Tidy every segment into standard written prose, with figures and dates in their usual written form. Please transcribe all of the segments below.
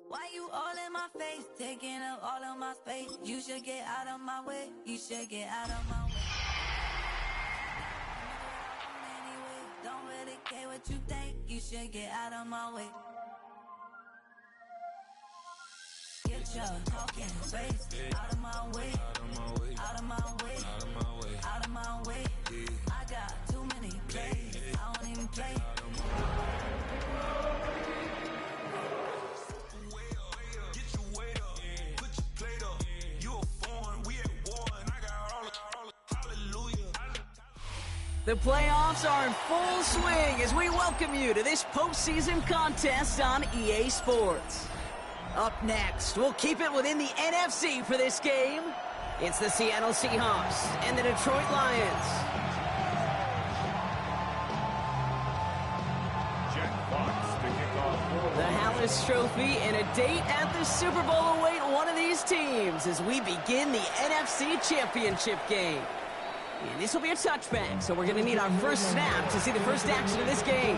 Why you all in my face, taking up all of my space? You should get out of my way. You should get out of my way. Anyway, don't really care what you think. You should get out of my way. Get your talking face out of my way. Out of my way. Out of my way. Out of my way. I got too many plays. I don't even play. The playoffs are in full swing as we welcome you to this postseason contest on EA Sports. Up next, we'll keep it within the NFC for this game. It's the Seattle Seahawks and the Detroit Lions. The Hallis Trophy and a date at the Super Bowl await one of these teams as we begin the NFC Championship game. And this will be a touchback, so we're going to need our first snap to see the first action of this game.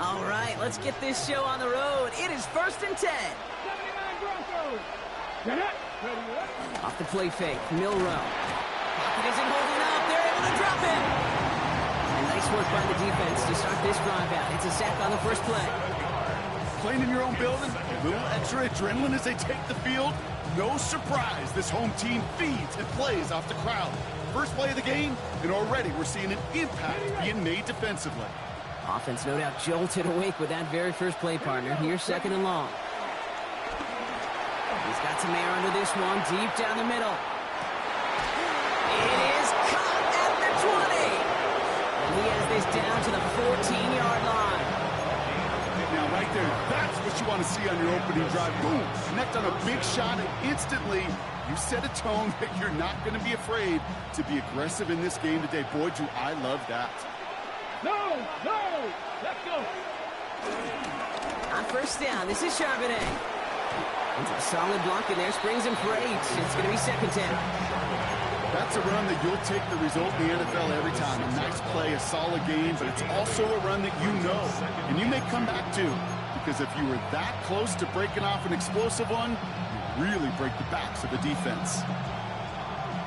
All right, let's get this show on the road. It is 1st and 10. 79 Broncos. Get it. Off the play fake, Milrow. Pocket isn't holding up. They're able to drop it. And nice work by the defense to start this drive out. It's a sack on the first play. Playing in your own building, a little extra adrenaline as they take the field. No surprise, this home team feeds and plays off the crowd. First play of the game, and already we're seeing an impact being made defensively. Offense no doubt jolted awake with that very first play, partner. Here's 2nd and long. He's got some air under this one, deep down the middle. It is caught at the 20. And he has this down to the 14-yard line. Now, right there, that's what you want to see on your opening drive. Boom, connect on a big shot, and instantly you set a tone that you're not going to be afraid to be aggressive in this game today. Boy, do I love that. No, let's go. On first down, this is Charbonnet. It's a solid block in there, springs him for 8. It's going to be 2nd down. That's a run that you'll take the result in the NFL every time. A nice play, a solid game, but it's also a run that you know, and you may come back to, because if you were that close to breaking off an explosive one, you really break the backs of the defense.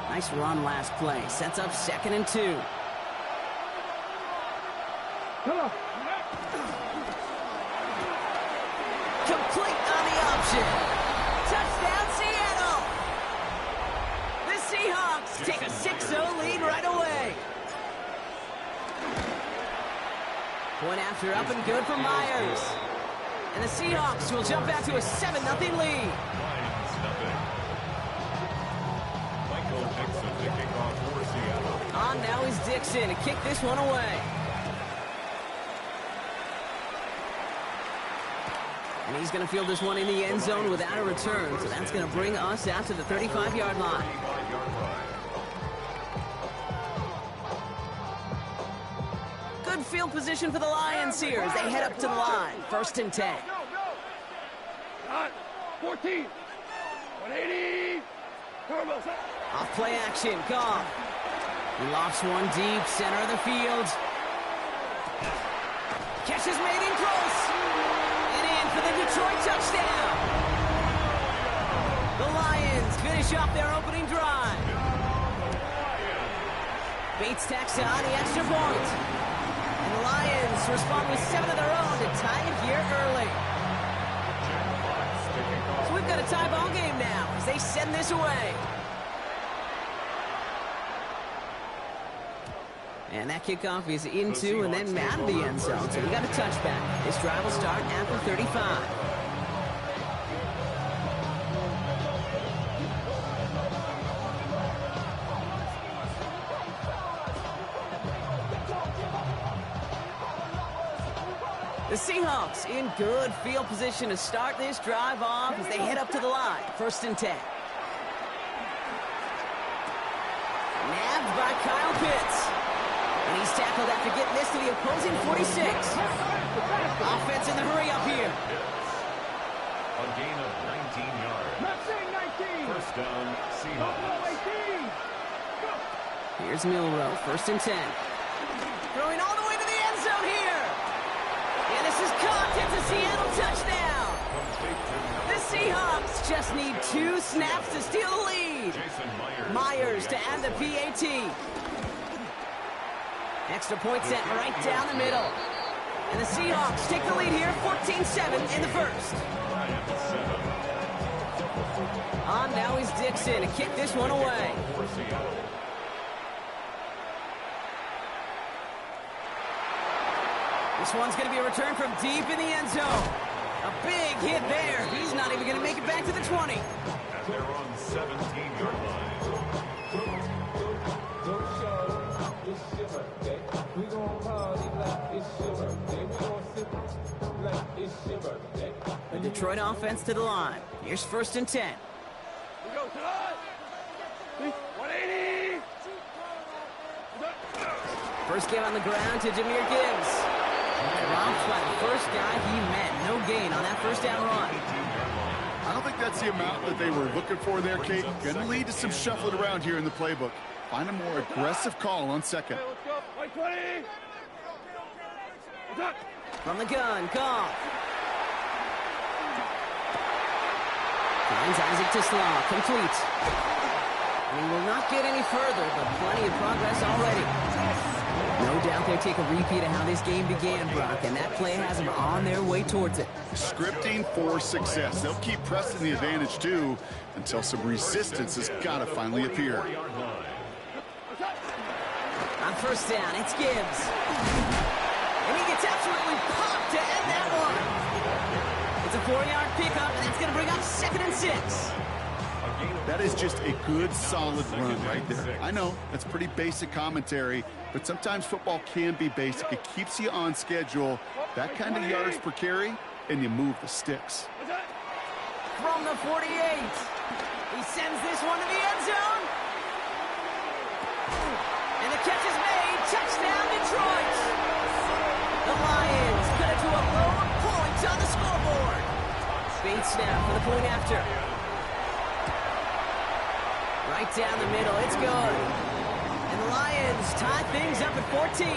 Nice run last play. Sets up 2nd and 2. Come on. Complete on the option. Touchdown, Seattle! The Seahawks take a 6-0 lead right away. Point after up and good for Myers. And the Seahawks will jump out to a 7-0 lead. On now is Dixon to kick this one away. And he's going to field this one in the end zone without a return. So that's going to bring us out to the 35-yard line. Good field position for the Lions here as they head up to the line. 1st and 10. Go. 14. 180. Off play action, Goff. He lofts one deep, center of the field. Catch is made in close. For the Detroit touchdown. The Lions finish off their opening drive. Bates tacks on the extra point. And the Lions respond with 7 of their own to tie it here early. So we've got a tie ball game now as they send this away. And that kickoff is into and then out of the end zone. So we got a touchback. This drive will start at the 35. The Seahawks in good field position to start this drive off as they head up to the line. 1st and 10. Nabbed by Kyle Pitts. And he's tackled after getting this to the opposing 46. Offense in the hurry up here. A gain of 19 yards. Not saying 19. First down, Seahawks. 18. Go. Here's Milrow, 1st and 10. Throwing all the way to the end zone here. And this is caught. It's a Seattle touchdown. The Seahawks just need 2 snaps to steal the lead. Myers to add the PAT. Extra point set right down the middle. And the Seahawks take the lead here, 14-7 in the first. On now is Dixon to kick this one away. This one's going to be a return from deep in the end zone. A big hit there. He's not even going to make it back to the 20. And they're on 17-yard line. The Detroit offense to the line. Here's 1st and 10. We go to the 180. First game on the ground to Jahmyr Gibbs. Dropped by the first guy he met. No gain on that first down run. I don't think that's the amount that they were looking for there, Kate. Going to lead to some shuffling around here in the playbook. Find a more aggressive call on second. Let's go. 120. From the gun, Goff. Finds Isaac to Slaw, complete. And he will not get any further, but plenty of progress already. No doubt they'll take a repeat of how this game began, Brock, and that play has them on their way towards it. Scripting for success. They'll keep pressing the advantage, too, until some resistance has got to finally appear. On first down, it's Gibbs. And he gets absolutely popped to end that one. It's a 4-yard pickup, and that's going to bring up 2nd and 6. That is just a good, solid run right there. I know, that's pretty basic commentary, but sometimes football can be basic. It keeps you on schedule, that kind of yards per carry, and you move the sticks. From the 48, he sends this one to the end zone. And the catch is made. Touchdown, Detroit. The Lions cut it to a lower point on the scoreboard. Bait snap for the point after. Right down the middle, it's good. And the Lions tie things up at 14.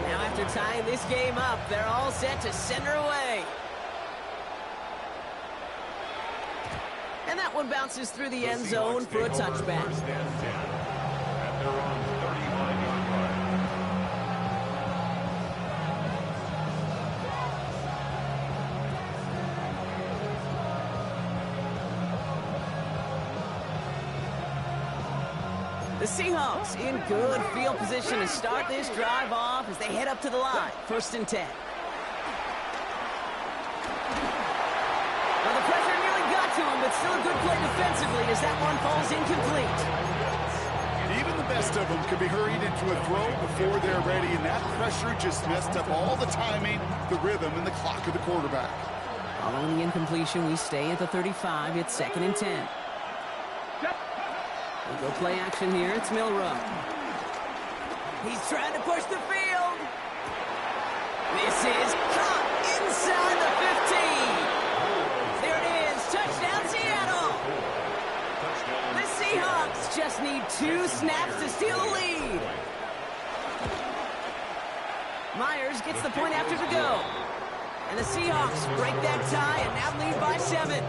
Now after tying this game up, they're all set to send her away. And that one bounces through the end zone for a touchback. The Seahawks in good field position to start this drive off as they head up to the line. 1st and 10. Well, the pressure nearly got to him, but still a good play defensively as that one falls incomplete. Even the best of them can be hurried into a throw before they're ready, and that pressure just messed up all the timing, the rhythm, and the clock of the quarterback. Following the incompletion, we stay at the 35. It's 2nd and 10. We'll go play action here. It's Milrow. He's trying to push the field. This is caught inside the 15. There it is. Touchdown, Seattle. The Seahawks just need 2 snaps to steal the lead. Myers gets the point after to go. And the Seahawks break that tie and now lead by 7.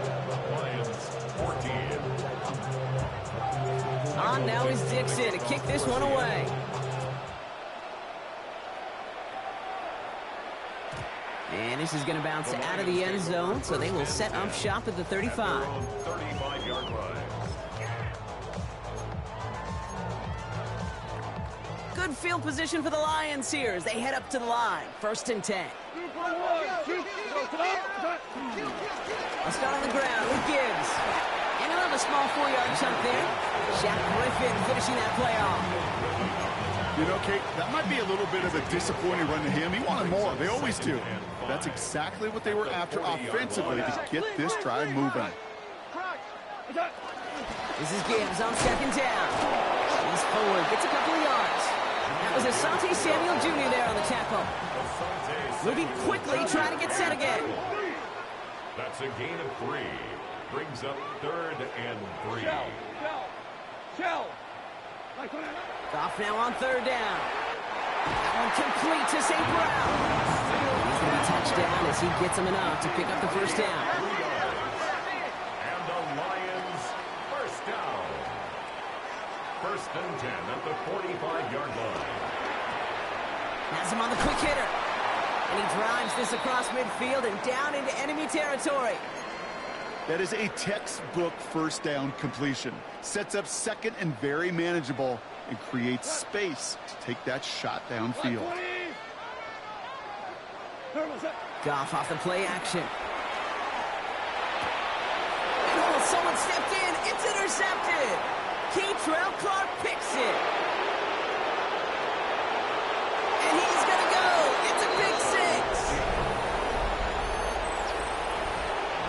On now is Dixon to kick this one away. And this is going to bounce out of the end zone, so they will set up shop at the 35. 35-yard line. Good field position for the Lions here as they head up to the line. 1st and 10. I'll start on the ground with Gibbs. And another small 4-yard chunk there. Shaq Griffin finishing that play off. You know, Kate, that might be a little bit of a disappointing run to him. He wanted more. They always do. That's exactly what they were after offensively to get this drive moving. This is Gibbs on 2nd down. forward, gets a couple of yards. That was Asante Samuel Jr. there on the tackle. Moving quickly, trying to get set again. That's a gain of 3. Brings up 3rd and 3. Shell. Goff now on 3rd down. That one complete to St. Brown. He's going to be touchdown as he gets him enough to pick up the first down. And the Lions first down. 1st and 10 at the 45-yard line. Has him on the quick hitter. And he drives this across midfield and down into enemy territory. That is a textbook first down completion. Sets up 2nd and very manageable and creates space to take that shot downfield. Goff off the play action. Oh, someone stepped in. It's intercepted. Keitrell Clark picks it. And he's going to go. It's a big 6.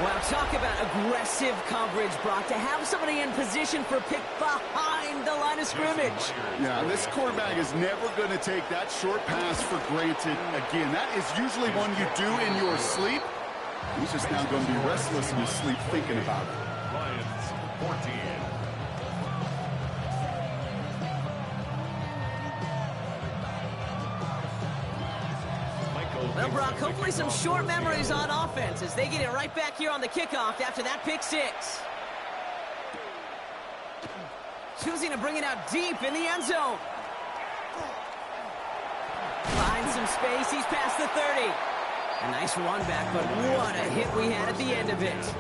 Wow, talk about aggressive coverage, Brock. To have somebody in position for a pick behind the line of scrimmage. Yeah, this quarterback is never going to take that short pass for granted again. That is usually one you do in your sleep. He's just now going to be restless in his sleep thinking about it. Lions 14. Well, Brock, hopefully some short memories on offense as they get it right back here on the kickoff after that pick 6. Choosing to bring it out deep in the end zone. Finds some space. He's past the 30. A nice run back, but what a hit we had at the end of it.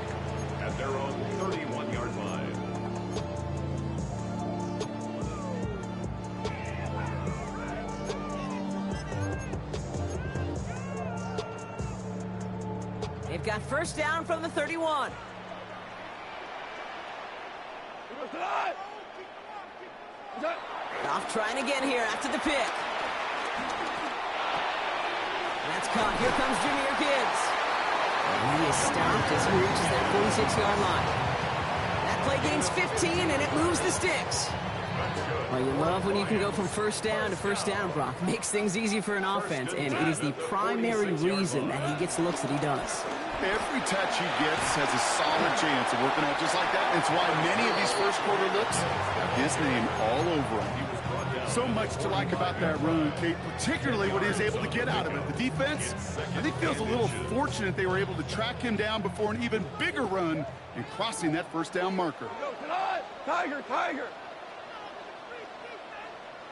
At their own 31-yard line. They've got first down from the 31. Goff trying again here after the pick. That's caught. Here comes Jahmyr Gibbs. And he is stopped as he reaches that 46-yard line. That play gains 15, and it moves the sticks. Well, you love when you can go from first down to first down, Brock. Makes things easy for an offense, and it is the primary reason that he gets the looks that he does. Every touch he gets has a solid chance of working out just like that. It's why many of these first quarter looks have his name all over them. So much to like about that run, Kate, particularly what he was able to get out of it. The defense, I think, feels a little fortunate they were able to track him down before an even bigger run and crossing that first down marker. Tiger.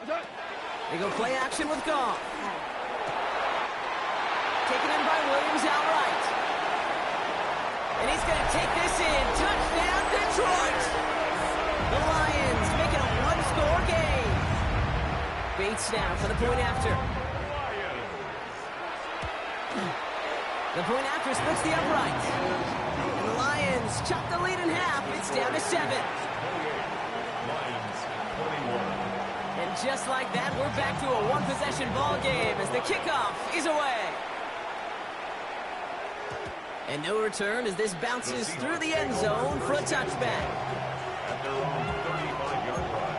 They go play action with Goff. Taken in by Williams outright. And he's going to take this in. Touchdown, Detroit! The Lions make it a one-score game. Bates now for the point after. The point after splits the upright. And the Lions chop the lead in half. It's down to 7. Lions 21. And just like that, we're back to a one-possession ball game as the kickoff is away. And no return as this bounces through the end zone for a touchback. At their own 35-yard line.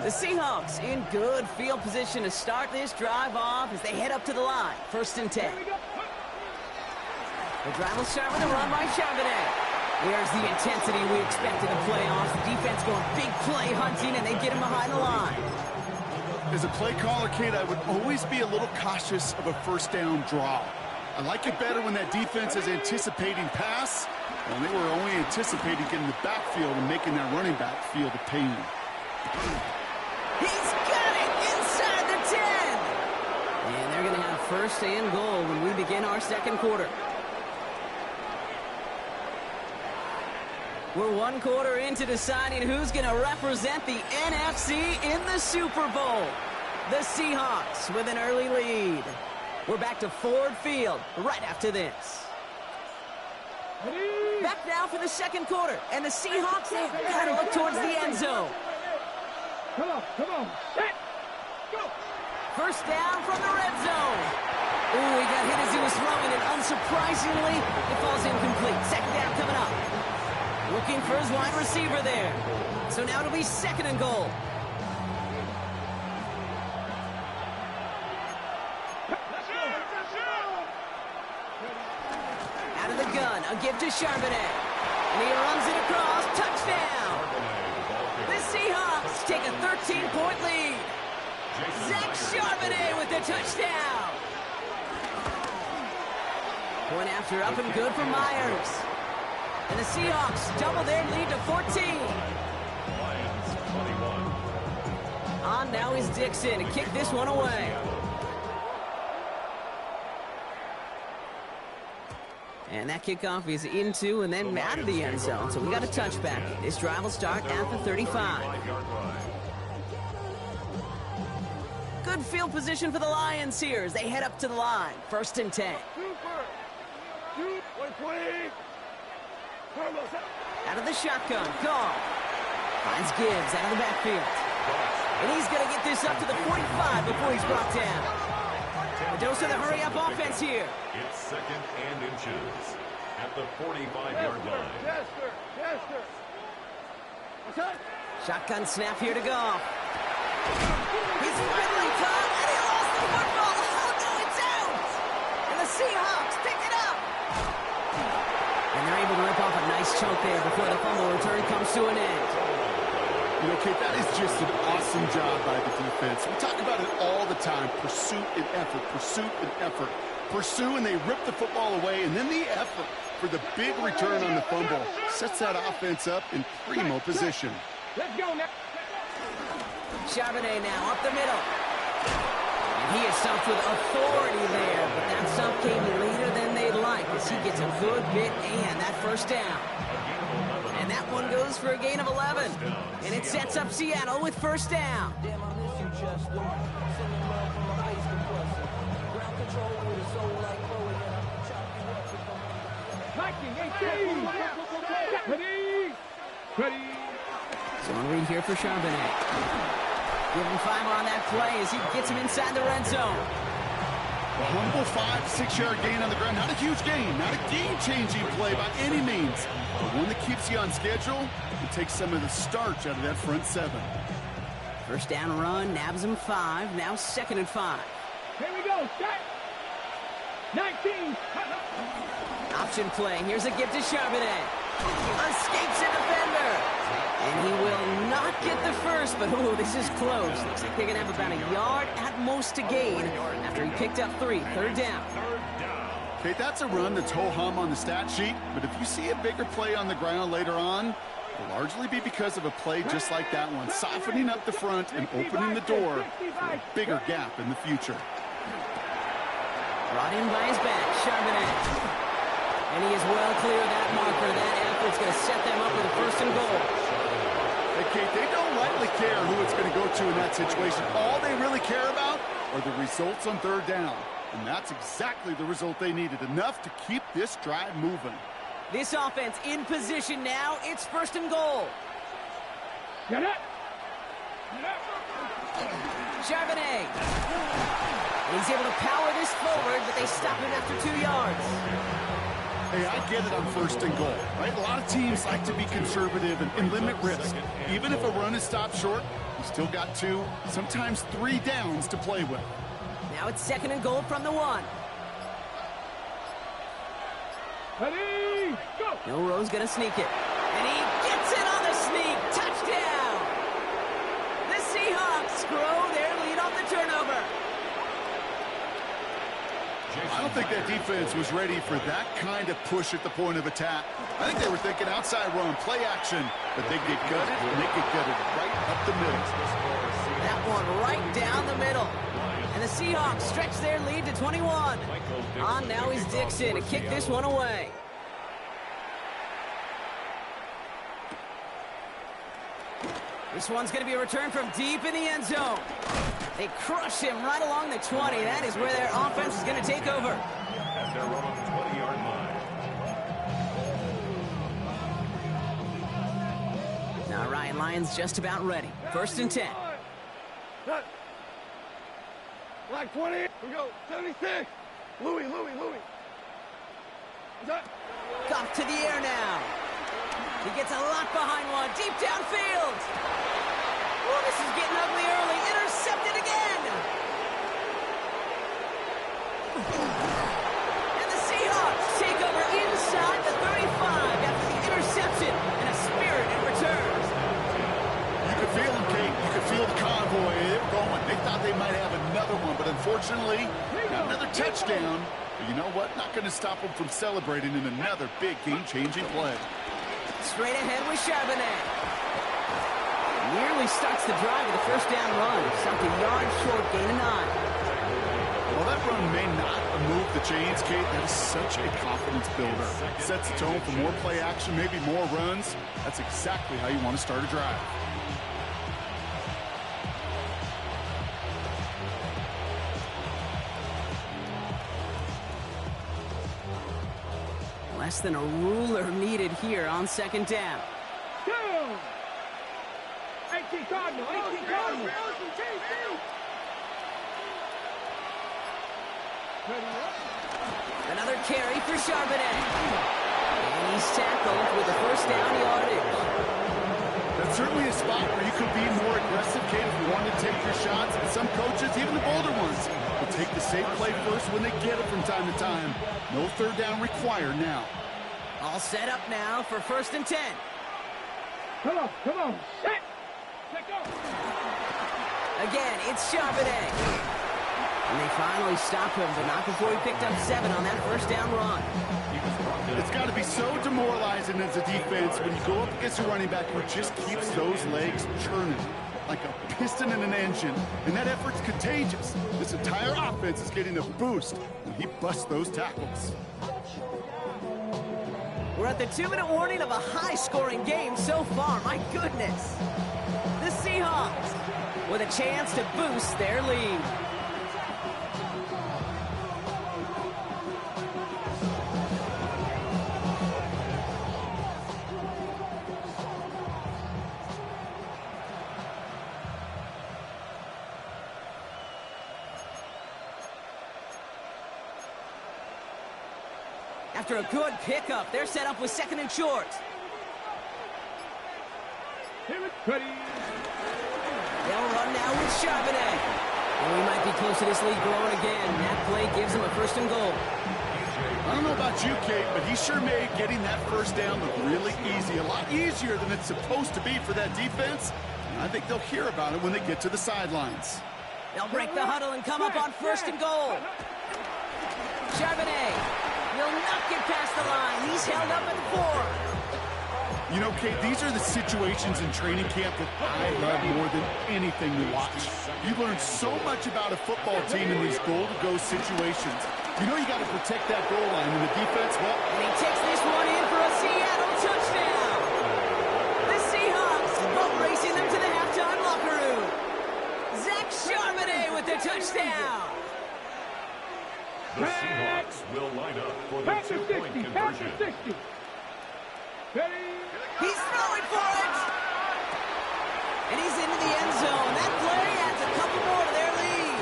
The Seahawks in good field position to start this drive off as they head up to the line. 1st and 10. The drive will start with a run by Charbonnet. There's the intensity we expect in the playoffs. The defense going big play hunting, and they get him behind the line. As a play caller, Kate, I would always be a little cautious of a first down draw. I like it better when that defense is anticipating pass, and they were only anticipating getting the backfield and making that running back feel the pain. He's got it inside the 10. And they're going to have 1st and goal when we begin our second quarter. We're 1 quarter into deciding who's going to represent the NFC in the Super Bowl. The Seahawks with an early lead. We're back to Ford Field right after this. Back now for the second quarter, and the Seahawks have got to look towards the end zone. Come on. Set. Go. first down from the red zone. Ooh, he got hit as he was throwing, and unsurprisingly, it falls incomplete. Second down coming up. Looking for his wide receiver there. So now it'll be second and goal. Out of the gun, a give to Charbonnet. And he runs it across. Touchdown! The Seahawks take a 13-point lead. Zach Charbonnet with the touchdown. Point after up and good for Myers. And the Seahawks double their lead to 14. Lions 21. On now is Dixon to kick this one away. And that kickoff is into and then out of the end zone. So we got a touchback. This drive will start at the 35. Good field position for the Lions here as they head up to the line. First and 10. Out of the shotgun, Goff finds Gibbs out of the backfield. And he's going to get this up to the 45 before he's brought down. A dose of the hurry-up offense here. It's second and inches at the 45-yard line. Yes, sir. Yes, sir. What's that? Shotgun snap here to Goff. He's finally caught, and he lost the football. Oh, no, it's out. And the Seahawks pick it up. And they're able to rip off a nice chunk there before the fumble return comes to an end. You know, Kate, that is just an awesome job by the defense. We talk about it all the time, pursuit and effort, pursuit and effort. Pursue, and they rip the football away, and then the effort for the big return on the fumble sets that offense up in primo position. Let's go now. Charbonnet now up the middle. And he is stumped with authority there, but that stump came later than they'd like as he gets a good bit and that first down. And that one goes for a gain of 11. And it sets up Seattle with first down. 19, 18. Ready. Zone read here for Charbonnet. Give him 5 on that play as he gets him inside the red zone. A humble 5 to 6 yard gain on the ground. Not a huge gain, not a game-changing play by any means, but one that keeps you on schedule and takes some of the starch out of that front 7. First down run, nabs him 5. Now second and 5. Here we go. Set. 19. Option play. Here's a give to Charbonnet. Escapes a defender. And he will not get the first, but ooh, this is close. Looks like they're going to have about a yard at most to gain after he picked up 3. Third down. Okay, that's a run that's ho-hum on the stat sheet, but if you see a bigger play on the ground later on, it'll largely be because of a play just like that one, softening up the front and opening the door for a bigger gap in the future. Brought in by his back, Charbonnet. And he is well clear of that marker. That effort's going to set them up with a first and goal. Hey, Kate, they don't lightly care who it's going to go to in that situation. All they really care about are the results on third down. And that's exactly the result they needed. Enough to keep this drive moving. This offense in position now. It's first and goal. Get it. Charbonnet. He's able to power this forward, but they stop him after 2 yards. Hey, I get it on first and goal, right? A lot of teams like to be conservative and limit risk. Even if a run is stopped short, you still got 2, sometimes 3 downs to play with. Now it's second and goal from the 1. Ready. Go. Milroe's going to sneak it. And he gets it on the sneak. Touchdown. The Seahawks grow their lead off the turnover. I don't think that defense was ready for that kind of push at the point of attack. I think they were thinking outside run, play action, but they get gutted, and they get gutted right up the middle. That one right down the middle. And the Seahawks stretch their lead to 21. On now is Dixon to kick this one away. This one's going to be a return from deep in the end zone. They crush him right along the 20. That is where their offense is going to take over. At their own 20-yard line. Now Ryan Lyons just about ready. First and 10. Black 20. Here we go. 76. Louis. Off to the air now. He gets a lot behind one. Deep downfield. Oh, this is getting ugly early. Intercepted again. And the Seahawks take over inside the 35 after the interception and a spirited return. You could feel them, Kate. You could feel the convoy. They were going. They thought they might have another one, but unfortunately, not another touchdown. But you know what? Not going to stop them from celebrating in another big game-changing play. Straight ahead with Charbonnet. Nearly starts the drive with a first down run. Stopped a yard short, gain of 9. Well, that run may not move the chains, Kate. That is such a confidence builder. Sets the tone for more play action, maybe more runs. That's exactly how you want to start a drive. Less than a ruler needed here on second down. 18 Cardinal. Another carry for Charbonnet. And he's tackled with the first down yardage. That's certainly a spot where you could be more aggressive, Kate, if you want to take your shots. And some coaches, even the bolder ones, will take the safe play first when they get it from time to time. No third down required now. All set up now for 1st and 10. Come on. Set. Go. Again, it's Charbonnet. And they finally stop him, but not before he picked up 7 on that first down run. It's got to be so demoralizing as a defense when you go up against a running back who just keeps those legs churning like a piston in an engine. And that effort's contagious. This entire offense is getting a boost when he busts those tackles. We're at the 2-minute warning of a high-scoring game so far. My goodness. The Seahawks with a chance to boost their lead. After a good pickup, they're set up with 2nd and short. Ready. They'll run now with Charbonnet. And we might be close to this lead growing again. That play gives them a 1st and goal. I don't know about you, Kate, but he sure made getting that first down look really easy. A lot easier than it's supposed to be for that defense. And I think they'll hear about it when they get to the sidelines. They'll break the huddle and come up on 1st and goal. Charbonnet will not get past the line. He's held up at the 4. You know, Kate, these are the situations in training camp that I love more than anything to watch. You learn so much about a football team in these goal-to-go situations. You know you got to protect that goal line, and the defense, well... And he takes this one in for a Seattle touchdown. The Seahawks boat racing them to the halftime locker room. Zach Charbonnet with the touchdown. The Seahawks will line up for the two-point conversion. 60. Ready. He's throwing for it. And he's into the end zone. That play adds a couple more to their lead.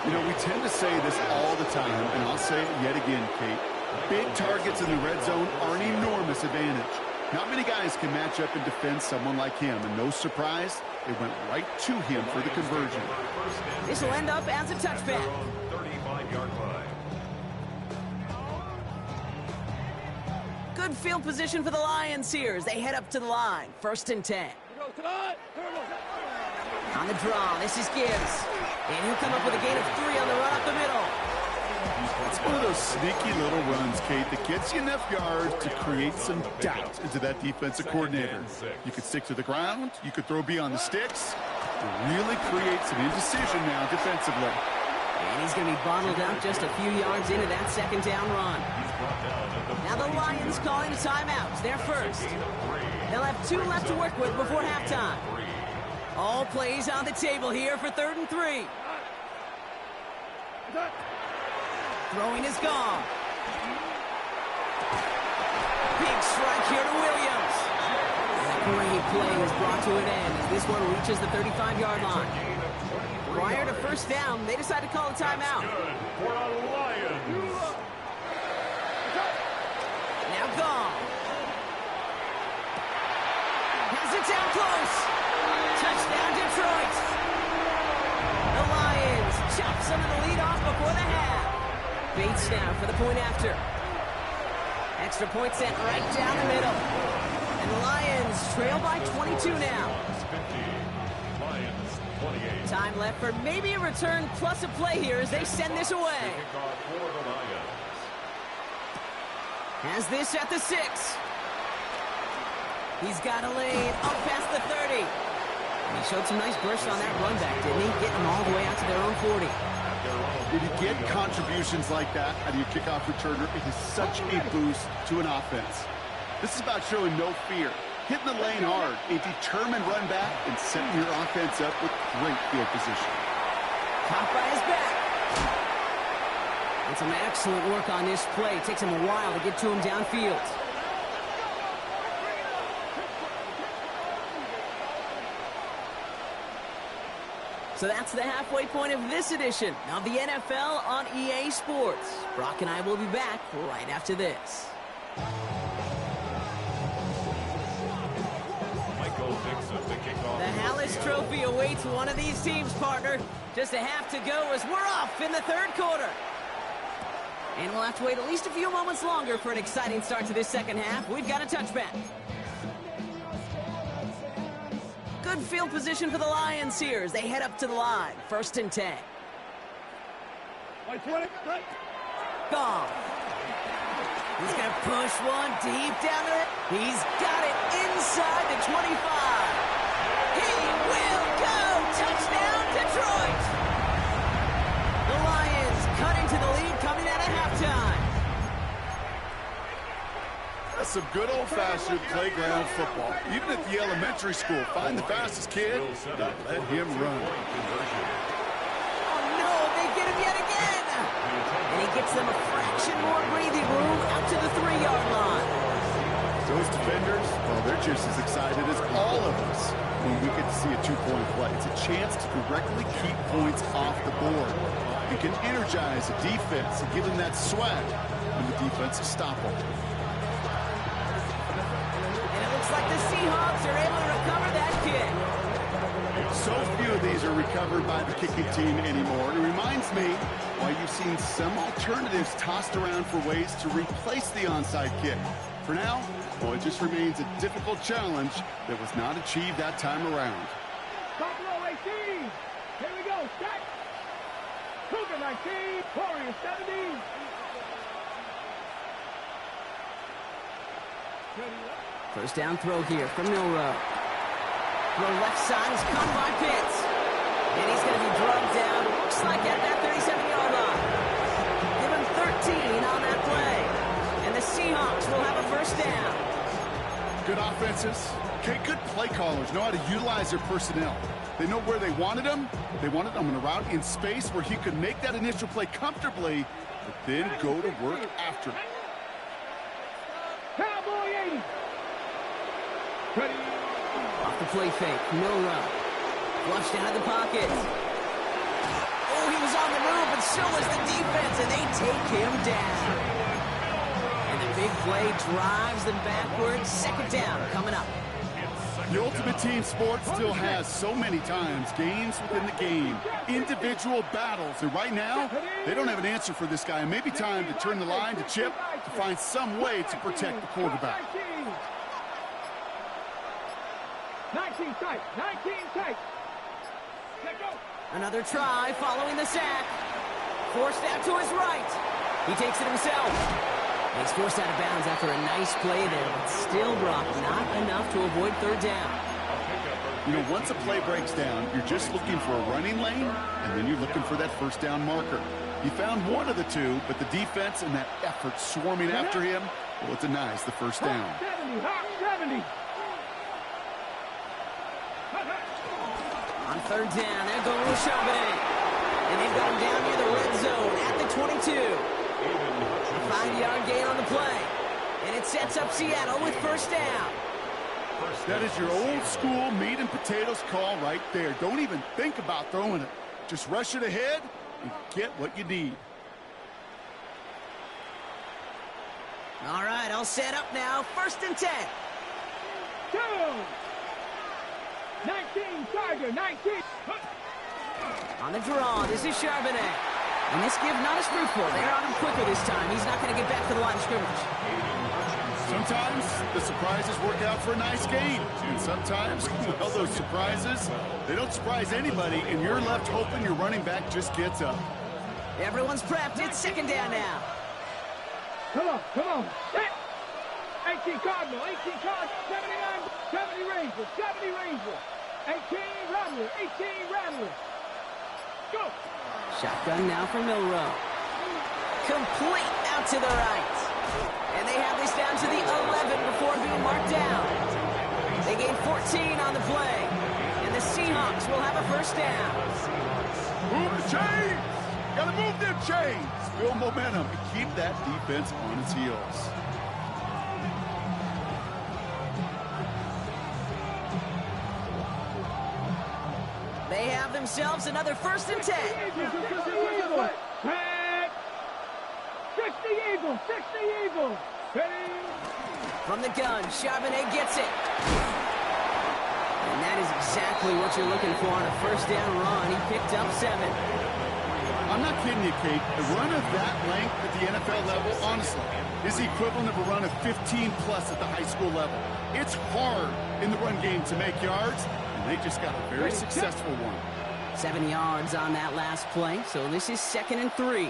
You know, we tend to say this all the time, and I'll say it yet again, Kate. Big targets in the red zone are an enormous advantage. Not many guys can match up and defend someone like him, and no surprise, it went right to him for the conversion. This will end up as a touchback. 35-yard line. Good field position for the Lions here as they head up to the line. 1st and 10. On the draw, this is Gibbs. And he'll come up with a gain of 3 on the run up the middle. It's one of those sneaky little runs, Kate, that gets you enough yards to create some doubt into that defensive coordinator. You could stick to the ground, you could throw beyond the sticks. It really creates some indecision now defensively. And he's going to be bottled up just a few yards into that 2nd down run. Now the Lions calling timeouts. They're first. They'll have 2 left to work with before halftime. All plays on the table here for 3rd and 3. Throwing is gone. Big strike here to Williams. A great play is brought to an end as this one reaches the 35-yard line. required a first down. They decide to call a timeout. Good for the Lions. Now gone. Has it down close. Touchdown, Detroit. The Lions chop some of the lead off before the half. Bates now for the point after. Extra point sent right down the middle. And the Lions trail by 22 now. 50. Lions 28. Time left for maybe a return plus a play here as they send this away. Kickoff for the Lions. Has this at the 6. He's got a lane up past the 30. And he showed some nice bursts on that run back, didn't he? Getting them all the way out to their own 40. When you get contributions like that out of your kickoff returner, it is such a boost to an offense. This is about showing no fear, hitting the lane hard, a determined run back, and setting your offense up with great field position. Caught by his back. And some excellent work on this play. It takes him a while to get to him downfield. So that's the halfway point of this edition of the NFL on EA Sports. Brock and I will be back right after this. The Hallis Trophy awaits one of these teams, partner. Just a half to go as we're off in the third quarter. And we'll have to wait at least a few moments longer for an exciting start to this second half. We've got a touchback. Good field position for the Lions here as they head up to the line. 1st and 10. Gone. He's going to push one deep down there. He's got it inside the 25. He will go. Touchdown, Detroit. The Lions cut into the lead coming out of halftime. That's some good old-fashioned playground football. Even at the elementary school, find the fastest kid and let him run. Oh, no, they get him yet again. And he gets them a fraction more breathing room out to the 3-yard line. Those defenders, well, they're just as excited as all of us when we get to see a two-point play. It's a chance to directly keep points off the board. It can energize a defense and give them that swag when the defense is stoppable. Looks like the Seahawks are able to recover that kick. So few of these are recovered by the kicking team anymore. It reminds me why you've seen some alternatives tossed around for ways to replace the onside kick. For now, well, it just remains a difficult challenge that was not achieved that time around. Top row 18. Here we go. Set. Cougar 19. Warriors 70. First down throw here from Milrow. Throw left side is caught by Pitts. And he's going to be drugged down, looks like at that 37-yard line. Give him 13 on that play. And the Seahawks will have a first down. Good offenses. Okay, good play callers know how to utilize their personnel. They know where they wanted him. They wanted him in a route in space where he could make that initial play comfortably, but then go to work after. Cowboy 80. Ready. Off the play fake, Milrow. Flushed out of the pocket. Oh, he was on the move, and so was the defense, and they take him down. And the big play drives them backwards. Second down coming up. The ultimate team sport still has so many times games within the game, individual battles, and right now, they don't have an answer for this guy. It may be time to turn the line to Chip to find some way to protect the quarterback. 19 tight. 19 tight. Let go. Another try following the sack. Forced out to his right. He takes it himself. He's forced out of bounds after a nice play there, but still, Brock, not enough to avoid third down. You know, once a play breaks down, you're just looking for a running lane, and then you're looking for that first down marker. He found one of the two, but the defense and that effort swarming after him, well, it denies the first down. 70. Hawk 70. On third down, they're going with Charbonnet. And they've got him down near the red zone at the 22. A 5-yard gain on the play. And it sets up Seattle with first down. That is your old school meat and potatoes call right there. Don't even think about throwing it. Just rush it ahead and get what you need. All right, all set up now. 1st and 10. 2. 19, Tiger, 19. On the draw, this is Charbonnet. And this give not as fruitful. They're on him quicker this time. He's not going to get back to the line of scrimmage. Sometimes the surprises work out for a nice game. And sometimes, well, those surprises, they don't surprise anybody, and you're left hoping your running back just gets up. Everyone's prepped. It's 2nd down now. Come on. Set. 18 Cardinal, 18 Cardinal, 79, 70 Ranger, 70 Ranger. 18 Rattler, 18 Rattler. Go. Shotgun now for Milrow. Complete out to the right. And they have this down to the 11 before being marked down. They gain 14 on the play. And the Seahawks will have a 1st down. Move the chains! Gotta move them chains! Build momentum and keep that defense on its heels. They have themselves another 1st and 10. 60 Eagles, 60 Eagles. From the gun, Charbonnet gets it. And that is exactly what you're looking for on a 1st down run. He picked up 7. I'm not kidding you, Kate. A run of that length at the NFL level, honestly, is the equivalent of a run of 15-plus at the high school level. It's hard in the run game to make yards, and they just got a very successful one. 7 yards on that last play, so this is 2nd and 3.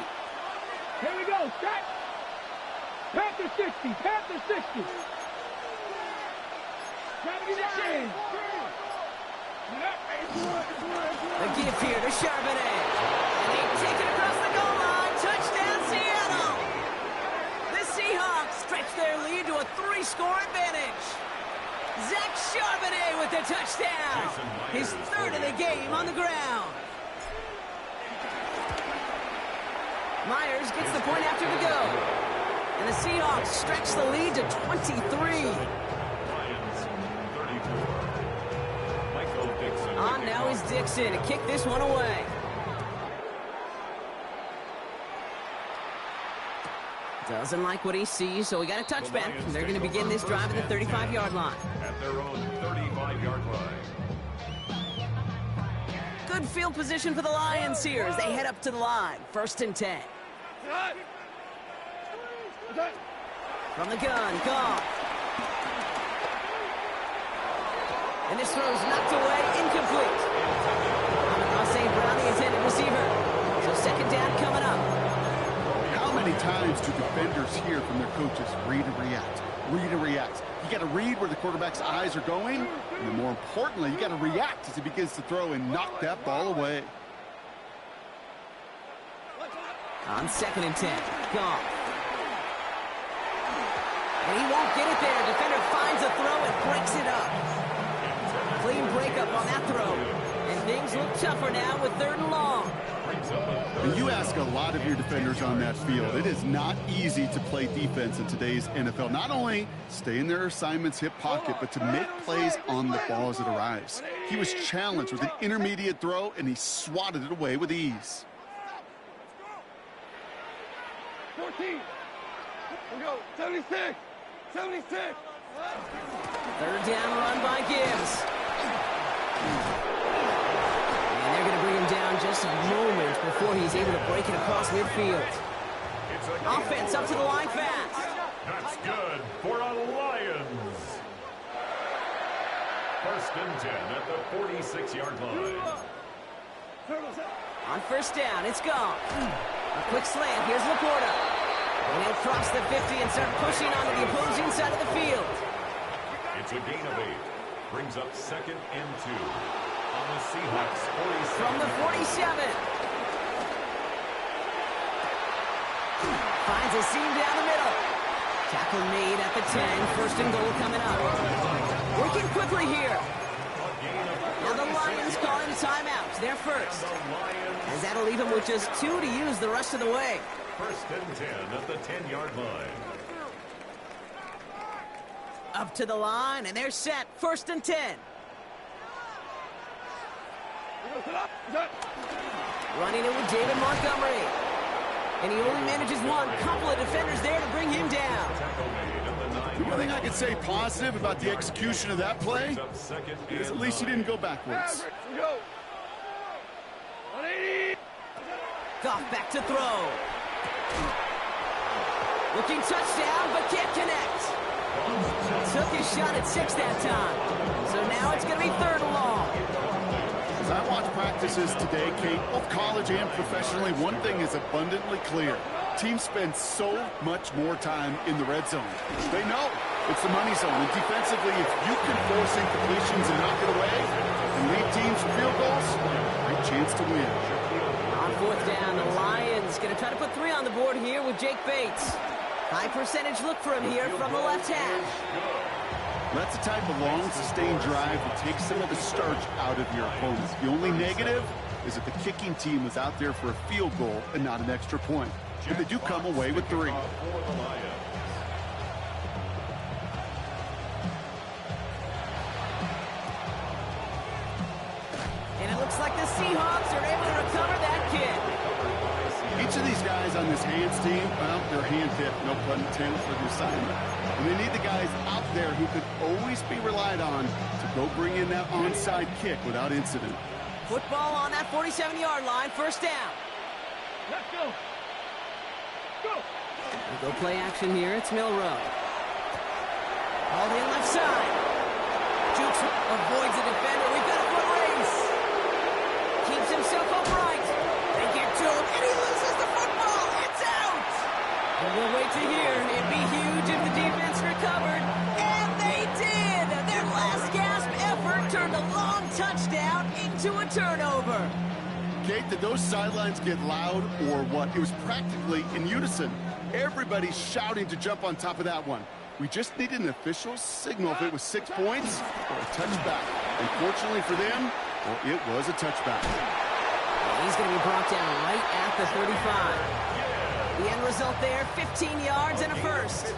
Here we go, set. Panther 60, Panther 60. 79. The give here to Charbonnet. And they take it across the goal line. Touchdown, Seattle. The Seahawks stretch their lead to a 3-score advantage. Zach Charbonnet with the touchdown. His 3rd of the game on the ground. Myers gets the point after the go. And the Seahawks stretch the lead to 23. On now is Dixon to kick this one away. Doesn't like what he sees, so we got a touchback. They're going to begin this drive at the 35-yard line. At their own 35-yard line. Good field position for the Lions here as they head up to the line. 1st and 10. From the gun, Goff. And this throw's knocked away, incomplete. Amon-Ra St. Brown, the intended receiver. So 2nd down coming up. How many times do defenders hear from their coaches, read and react, read and react? You got to read where the quarterback's eyes are going, and then more importantly, you got to react as he begins to throw and knock that ball away. On 2nd and 10, Goff. And he won't get it there. Defender finds a throw and breaks it up. Clean breakup on that throw. And things look tougher now with 3rd and long. And you ask a lot of your defenders on that field. It is not easy to play defense in today's NFL. Not only stay in their assignment's hip pocket, but to make plays on the ball as it arrives. He was challenged with an intermediate throw, and he swatted it away with ease. 14. Here we go. 76. 76. 3rd down run by Gibbs. And they're going to bring him down just a moment before he's able to break it across midfield. Offense up to the line fast. That's good for a Lions. 1st and 10 at the 46-yard line. On 1st down, it's gone. A quick slant. Here's Laporta. And he'll cross the 50 and start pushing onto the opposing side of the field. It's a gain of 8. Brings up 2nd and 2 on the Seahawks 47. From the 47. Finds a seam down the middle. Tackle made at the 10. 1st and goal coming up. Working quickly here. Now the Lions calling timeout. They're first. As that'll leave them with just 2 to use the rest of the way. 1st and 10 at the 10-yard line. Up to the line, and they're set. 1st and 10. Running it with David Montgomery. And he only manages one. Couple of defenders there to bring him down. The one thing I could say positive about the execution of that play is at least he didn't go backwards. Goff back to throw. Looking touchdown, but can't connect. Took his shot at 6 that time. So now it's going to be 3rd and long. As I watch practices today, Kate, both college and professionally, one thing is abundantly clear. Teams spend so much more time in the red zone. They know it's the money zone. And defensively, if you can force incompletions and knock it away and lead teams to field goals, great chance to win. On 4th down, the Lions going to try to put 3 on the board here with Jake Bates. High percentage look for him here from the left hash. That's the type of long, sustained drive that takes some of the starch out of your opponents. The only negative is that the kicking team was out there for a field goal and not an extra point. But they do come away with 3. And it looks like the Seahawks are able to recover that kick. Each of these guys on this hands team, well, they're hand-picked, no pun intended for the assignment. And they need the guys out there who could always be relied on to go bring in that onside kick without incident. Football on that 47-yard line, 1st down. Let's go. Go. We'll go play action here. It's Milrow. All in left side. Jukes avoids the defender. We've got a foot race. Keeps himself upright. They get to him, and he loses the football. It's out. And we'll wait to hear. It'd be huge if the defense recovered. And they did. Their last gasp effort turned a long touchdown into a turnover. Kate, did those sidelines get loud or what? It was practically in unison. Everybody's shouting to jump on top of that one. We just needed an official signal if it was 6 points or a touchback. Unfortunately for them, well, it was a touchback. He's going to be brought down right at the 35. The end result there, 15 yards and a first.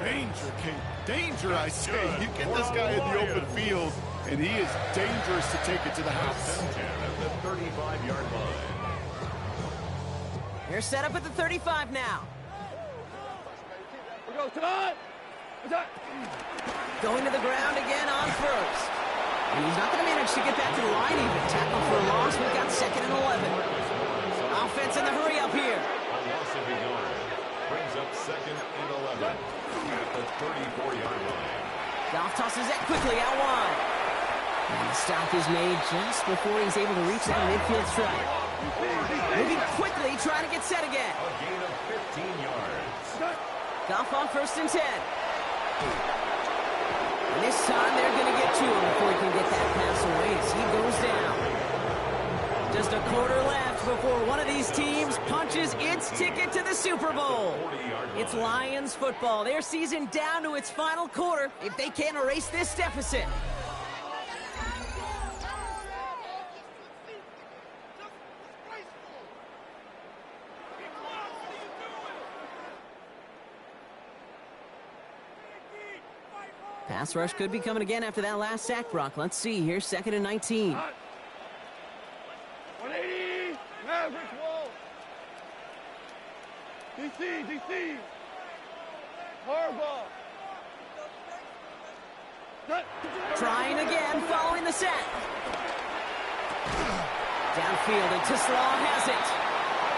Danger, Kate. Danger, I say. You get this guy in the open field, and he is dangerous to take it to the house. At the 35-yard line. They're set up at the 35 now. We go, Todd. Going to the ground again on 1st. And he's not going to manage to get back to the line even. Tackle for a loss. We've got 2nd and 11. Offense in the hurry up here. A loss of a yard. Brings up 2nd and 11 at the 34-yard line. Goff tosses that quickly out wide. And the stop is made just before he's able to reach that midfield strike. Moving quickly, trying to get set again. A gain of 15 yards. Goff on 1st and 10. And this time they're going to get to him before he can get that pass away as he goes down. Just a quarter left before one of these teams punches its ticket to the Super Bowl. It's Lions football. Their season down to its final quarter if they can't erase this deficit. Pass rush could be coming again after that last sack, Brock. Let's see here, 2nd and 19. 180. Average wall. DC. Harbaugh. Trying again, following the sack. Downfield, and Tislaw has it.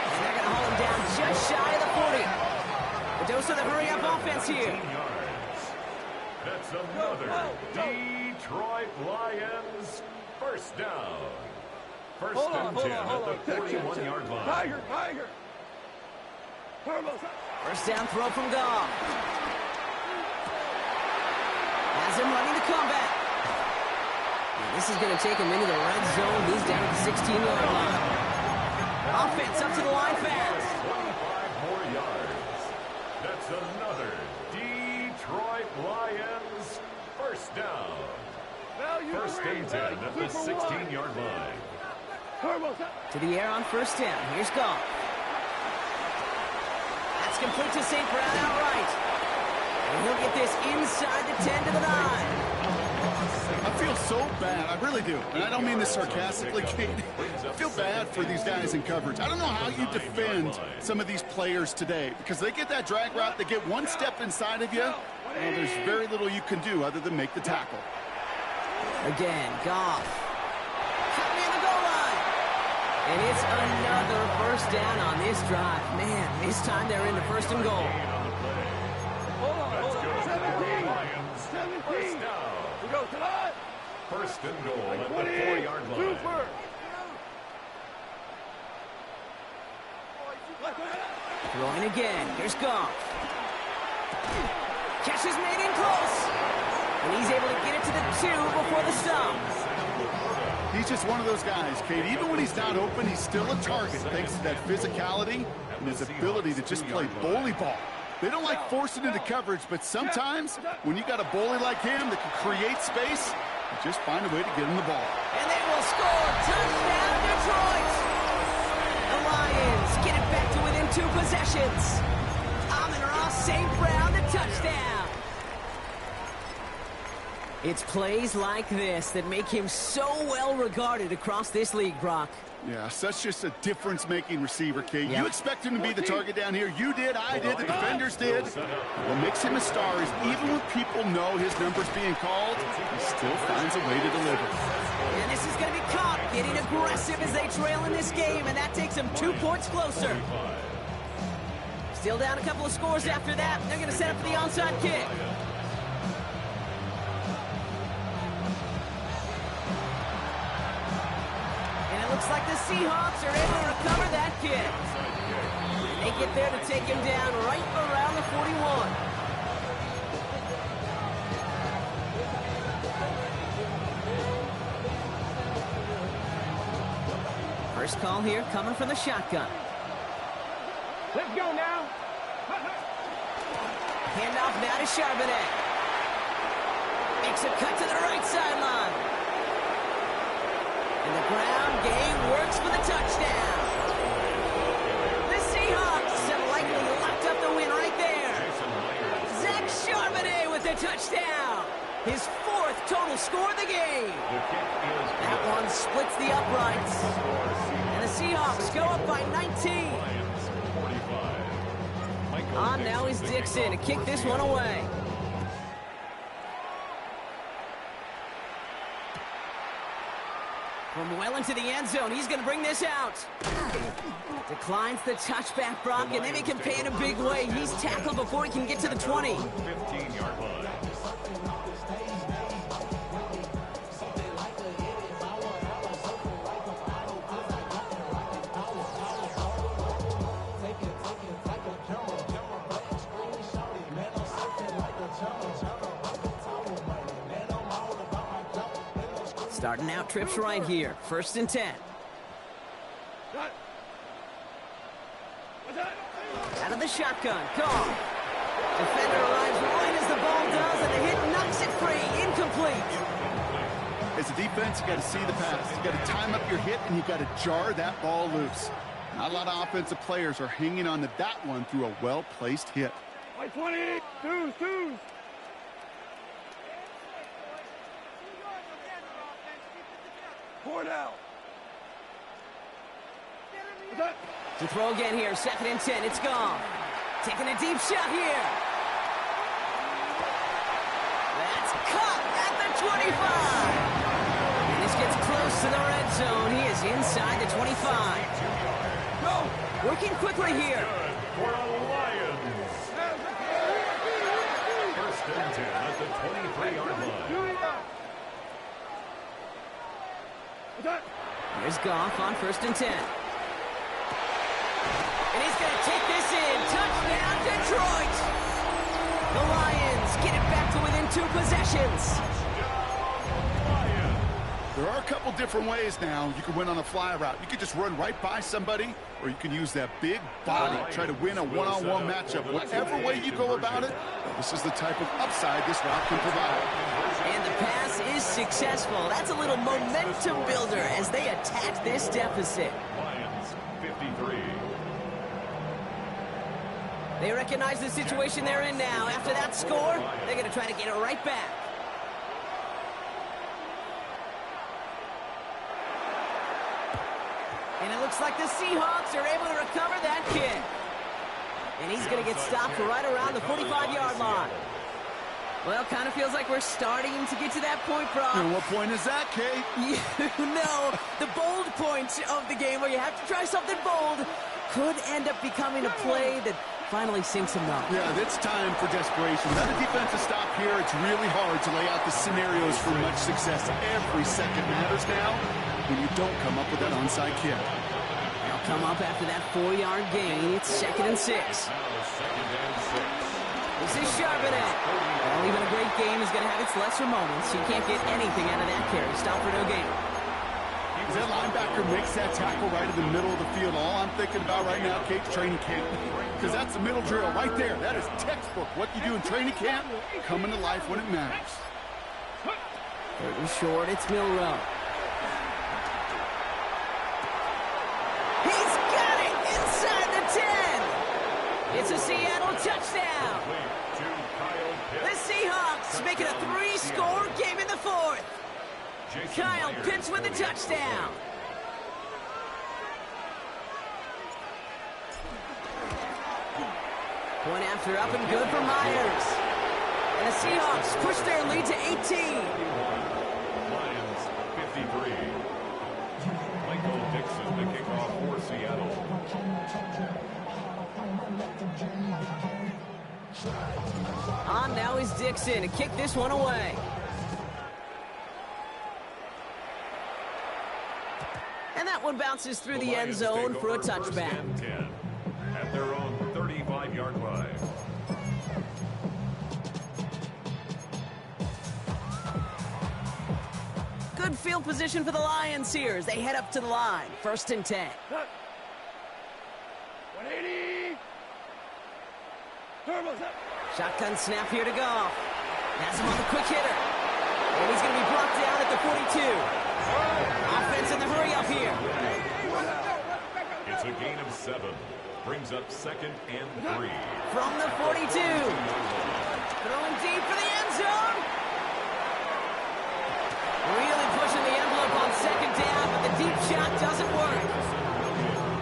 And they're going to hold him down just shy of the 40. The dose of the hurry-up offense here. That's another Detroit Lions 1st down. 1st and 10 at the 41-yard line. Tiger. 1st down throw from Goff. Has him running the comeback. And this is going to take him into the red zone. He's down at the 16-yard line. Offense up to the line fast. 25 more yards. That's another Detroit Lions 1st down. 1st and 10 at the 16-yard line. To the air on 1st down. Here's Goff. That's complete to St. Brown outright. And he'll get this inside the 10 to the 9. I feel so bad. I really do. And I don't mean this sarcastically, Kate. I feel bad for these guys in coverage. I don't know how you defend some of these players today because they get that drag route, they get one step inside of you, and there's very little you can do other than make the tackle. Again, Goff. Cut near the goal line. And it's another first down on this drive. Man, this time they're into first and goal. Hold on. 17. We go to that. First and goal at the 4-yard line. Throwing again. Here's Goff. Catch is made in close. And he's able to get it to the 2 before the stop. He's just one of those guys, Kate. Even when he's not open, he's still a target thanks to that physicality and his ability to just play bully ball. They don't like forcing into coverage, but sometimes when you got a bully like him that can create space, you just find a way to get him the ball. And they will score. Touchdown, Detroit. The Lions get it back to within 2 possessions. Amon-Ra St. Brown, the touchdown. It's plays like this that make him so well regarded across this league, Brock. Yeah, such just a difference-making receiver, Kate. Yep. You expect him to be the target down here. You did, I did, the defenders did. What makes him a star is even when people know his number's being called, he still finds a way to deliver. And this is going to be Cobb getting aggressive as they trail in this game, and that takes them 2 points closer. Still down a couple of scores after that. They're going to set up for the onside kick. Looks like the Seahawks are able to recover that kick. They get there to take him down right around the 41. First call here coming from the shotgun. Let's go now. Handoff now to Charbonnet. Makes a cut to the right sideline. And the ground game works for the touchdown. The Seahawks have likely locked up the win right there. Zach Charbonnet with the touchdown. His 4th total score of the game. That one splits the uprights. And the Seahawks go up by 19. On now is Dixon to kick this one away. From well into the end zone, he's going to bring this out. Declines the touchback, Brock, and they make him pay in a big way. He's tackled before he can get to the 20. 15-yard line. Starting out trips right here. 1st and 10. Out of the shotgun. Call. Defender arrives right as the ball does, and the hit knocks it free. Incomplete. As a defense, you got to see the pass. You got to time up your hit, and you got to jar that ball loose. Not a lot of offensive players are hanging on to that one through a well-placed hit. Like 20. Twos. Pour it out. To throw again here, 2nd and 10. It's gone. Taking a deep shot here. That's caught at the 25. And this gets close to the red zone. He is inside the 25. Go. Working quickly here. For the Lions. First and 10 at the 23-yard line. Here's Goff on 1st and 10. And he's going to take this in. Touchdown, Detroit! The Lions get it back to within 2 possessions. There are a couple different ways now you can win on a fly route. You can just run right by somebody, or you can use that big body, try to win a one-on-one matchup. Whatever way you go about it, this is the type of upside this route can provide. And the pass is successful. That's a little momentum builder as they attack this deficit. Lions 53. They recognize the situation they're in now. After that score, they're going to try to get it right back. looks like the Seahawks are able to recover that kick. And he's going to get stopped right around the 45-yard line. Well, kind of feels like we're starting to get to that point, Brock. And what point is that, Kate? You know, the bold point of the game where you have to try something bold could end up becoming a play that finally sinks him up. Yeah, it's time for desperation. Without a defensive stop here, it's really hard to lay out the scenarios for much success. Every second matters now when you don't come up with that onside kick. They'll come up after that 4-yard gain. It's 2nd and 6. This is Charbonnet. Well, even a great game is going to have its lesser moments. You can't get anything out of that carry. Stop for no gain. That linebacker makes that tackle right in the middle of the field. All I'm thinking about right now, Kate, training camp. Because that's the middle drill right there. That is textbook. What you do in training camp, coming to life when it matters. 3rd and short, it's Milrow. He's got it inside the 10. It's a Seattle touchdown. The Seahawks make it a 3-score game in the 4th. Kyle Pitts with the touchdown. Point after up and good for Myers. And the Seahawks push their lead to 18. Lions 53. Michael Dixon to kick off for Seattle. On now is Dixon to kick this one away. And that one bounces through the end zone for a touchback. At their own 35-yard line. Good field position for the Lions here as they head up to the line. 1st and 10. 180. Turbo's up. Shotgun snap here to Goff. Has him on the quick hitter. And he's going to be brought down at the 42. Offense in the hurry up here. It's a gain of 7. Brings up 2nd and 3. From the 42. Throwing deep for the end zone. Really pushing the envelope on 2nd down, but the deep shot doesn't work.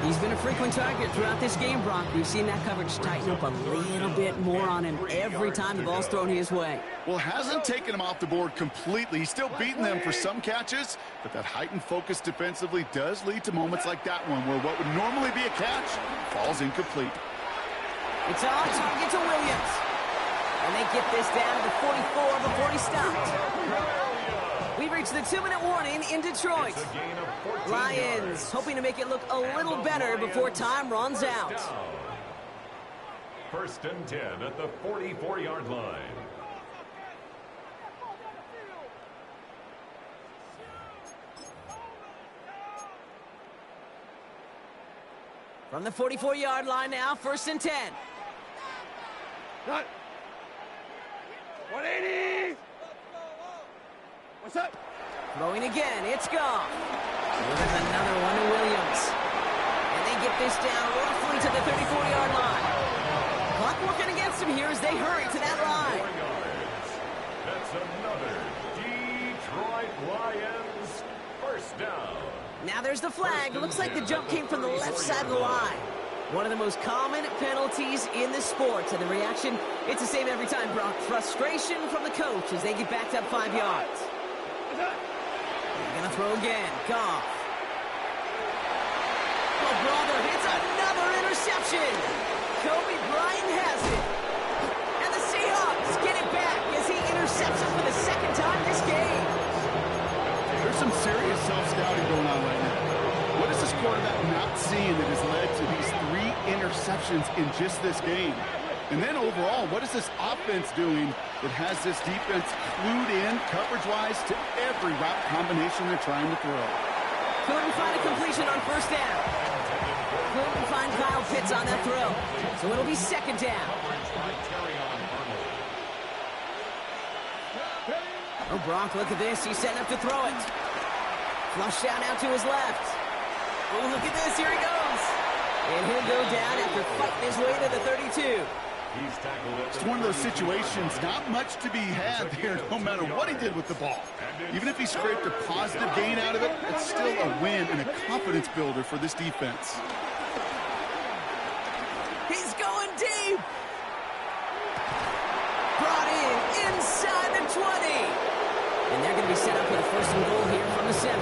He's been a frequent target throughout this game, Brock. We've seen that coverage tighten up a little bit more on him every time the ball's thrown his way. Well, hasn't taken him off the board completely. He's still beating them for some catches, but that heightened focus defensively does lead to moments like that one where what would normally be a catch falls incomplete. It's on target to Williams. And they get this down to the 44 before he stopped. We've reached the 2-minute warning in Detroit. Lions hoping to make it look a little better before time runs out. 1st and 10 at the 44-yard line. From the 44-yard line now, 1st and 10. 180. What's up? Throwing again, it's Goff. There's another one to Williams. And they get this down roughly to the 34-yard line. Clock working against them here as they hurry to that line. 4 yards. That's another Detroit Lions 1st down. Now there's the flag. It looks like the jump came from the left side of the line. One of the most common penalties in the sport. And the reaction, it's the same every time, Brock. Frustration from the coach as they get backed up 5 yards. They're going to throw again. Goff. Oh, brother, it's another interception. Kobe Bryant has it. And the Seahawks get it back as he intercepts it for the 2nd time this game. There's some serious self-scouting going on right now. What is this quarterback not seeing that has led to these 3 interceptions in just this game? And then overall, what is this offense doing that has this defense clued in coverage-wise to every route combination they're trying to throw? Couldn't find a completion on 1st down. Couldn't find Kyle Pitts on that throw. So it'll be 2nd down. Oh, Brock, look at this. He's setting up to throw it. Flush down out to his left. Oh, look at this. Here he goes. And he'll go down after fighting his way to the 32. He's tackled at It's one of those situations, not much to be had there, no matter what he did with the ball. Even if he scraped a positive gain out of it, it's still a win and a confidence builder for this defense. He's going deep. Brought in inside the 20. And they're going to be set up with a first and goal here from the 7.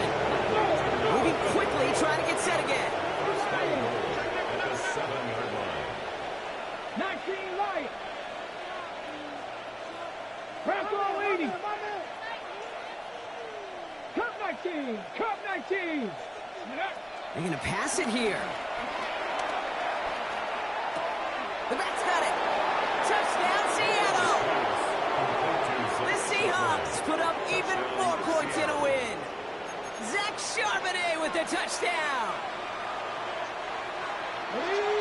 Moving quickly, trying to get set again. First down goal at the 7-yard line. 19 light. Press all 80. Cup 19. Cup 19. They're going to pass it here. The back's got it. Touchdown, Seattle. The Seahawks put up even more points in a win. Zach Charbonnet with the touchdown.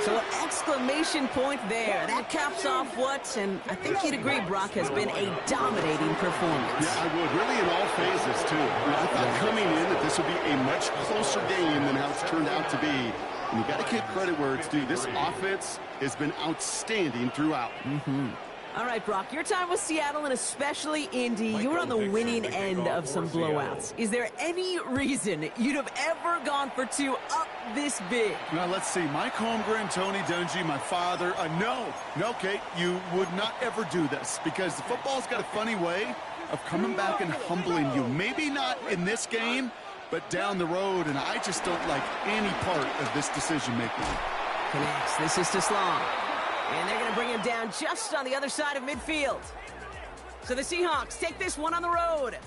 So an exclamation point there. That caps off what, and I think you'd agree, Brock, has been a dominating performance. Yeah, I would. Really in all phases, too. I thought coming in that this would be a much closer game than how it's turned out to be. And you got to give credit where it's due. This offense has been outstanding throughout. All right, Brock, your time with Seattle and especially Indy, you were on the winning end of some blowouts. Is there any reason you'd have ever gone for 2 up this big? Now, let's see. Mike Holmgren, Tony Dungy, my father. No, Kate, you would not ever do this because the football's got a funny way of coming back and humbling you. Maybe not in this game, but down the road, and I just don't like any part of this decision-making. Connects. This is to Slong. And they're going to bring him down just on the other side of midfield. So the Seahawks take this one on the road.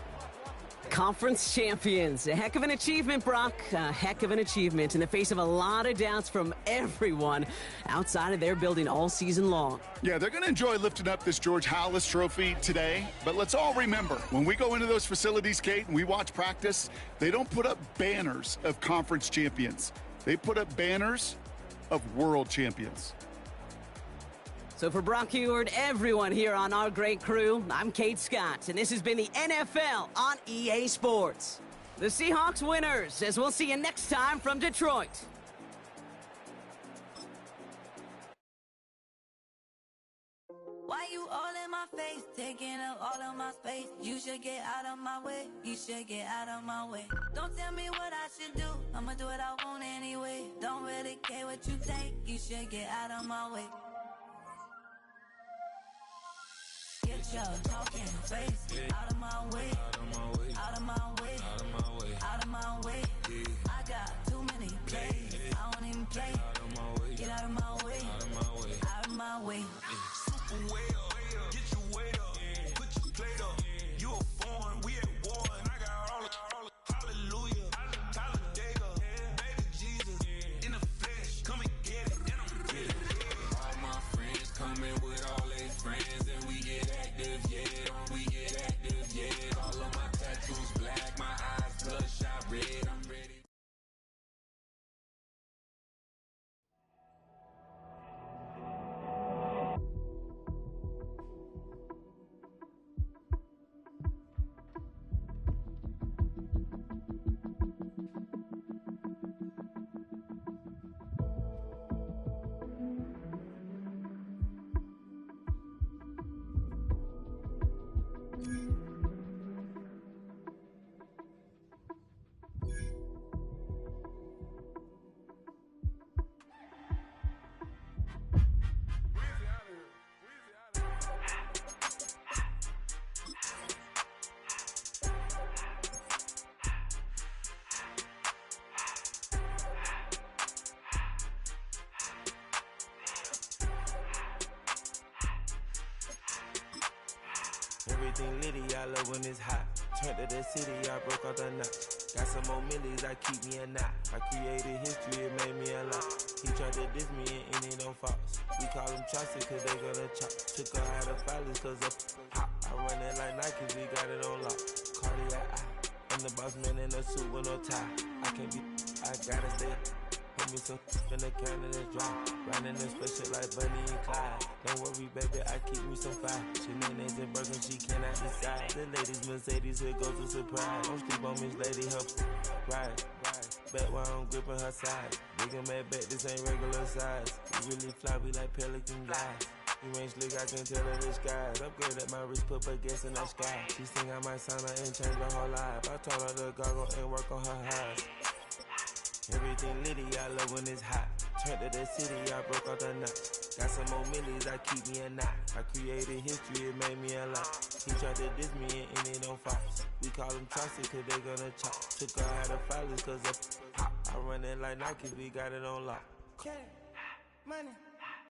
Conference champions. A heck of an achievement, Brock. A heck of an achievement in the face of a lot of doubts from everyone outside of their building all season long. Yeah, they're going to enjoy lifting up this George Halas trophy today. But let's all remember, when we go into those facilities, Kate, and we watch practice, they don't put up banners of conference champions. They put up banners of world champions. So for Brock Huard, everyone here on our great crew, I'm Kate Scott, and this has been the NFL on EA Sports. The Seahawks winners, as we'll see you next time from Detroit. Why you all in my face, taking up all of my space? You should get out of my way, you should get out of my way. Don't tell me what I should do, I'ma do what I want anyway. Don't really care what you think, you should get out of my way. Get your talking face out of my way, out of my way, out of my way, out of my way. I got too many plays, I don't even play. Get out of my way, out of my way. Super way up, get your weight up, put your plate up. You a foreign, we at war, and I got all the hallelujah, Talladega, baby Jesus, in the flesh, come and get it, and I'm with it. All my friends coming with all their friends, and we get active, yeah, we get active, yeah. All of my tattoos black, my eyes bloodshot red, I'm ready. Everything litty, I love when it's hot. Turned to the city, I broke out the knot. Got some more millies, I keep me a knot. I created history, it made me a lot. He tried to diss me and it don't false. We call them choppers cause they gonna chop. Took her out of filers cause of hot. I run it like Nike, we got it on lock. Cardiac eye. I'm the boss man in a suit with no tie. I can't be, I gotta stay. Put me some in the can and it's dry. Riding in special like Bunny and Clyde. Don't worry, baby, I keep me some fire. Shenanigans and burgers, she cannot decide. The ladies, Mercedes, here goes to surprise. Don't sleep on Miss Lady, help ride. Back while I'm gripping her side. Big and mad back, this ain't regular size. We really fly, we like pelican guys. You ain't slick, I can tell her disguise. Upgrade at my wrist, put gas in the sky. She think I might sign her and change her whole life. I told her to goggle and work on her eyes. Everything litty, I love when it's hot. Turned to the city, I broke out the notch. Got some more millies, I keep me a knot. I created history, it made me a lot. He tried to diss me and it don't fox. We call them Chaucer cause they gonna chop. Took her out of filers cause of pop. I run it like Nike, we got it on lock. Cash, money.